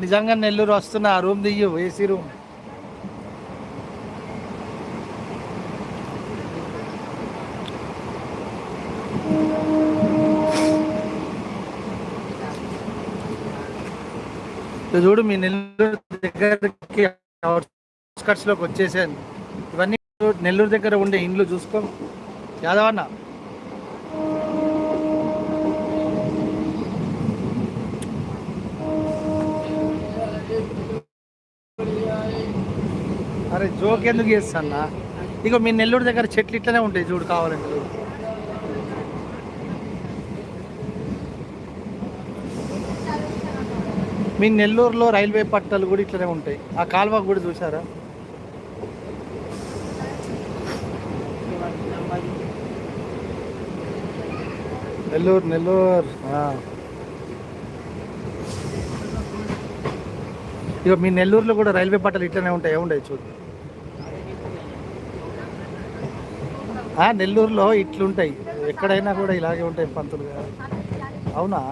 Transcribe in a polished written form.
నిజంగా నెల్లూరు వస్తున్నా. రూమ్ దియ్యు, ఏసీ రూమ్. చూడు, మీ నెల్లూరు దగ్గరికి అవుట్స్కట్స్లోకి వచ్చేసాను. ఇవన్నీ నెల్లూరు దగ్గర ఉండే ఇండ్లు చూసుకో యాదవన్న. అరే జోక్ ఎందుకు చేస్తానా? ఇక మీ నెల్లూరు దగ్గర చెట్లు ఇట్లనే ఉంటాయి చూడు, కావాలంటే. మీ నెల్లూరులో రైల్వే పట్టాలు కూడా ఇట్లనే ఉంటాయి. ఆ కాలువ కూడా చూసారా? నెల్లూరు నెల్లూరు. ఇక మీ నెల్లూరులో కూడా రైల్వే పట్టాలు ఇట్లనే ఉంటాయి. ఏముండవు చూడు. నెల్లూరులో ఇట్లుంటాయి, ఎక్కడైనా కూడా ఇలాగే ఉంటాయి పంతులు గారు. అవునా?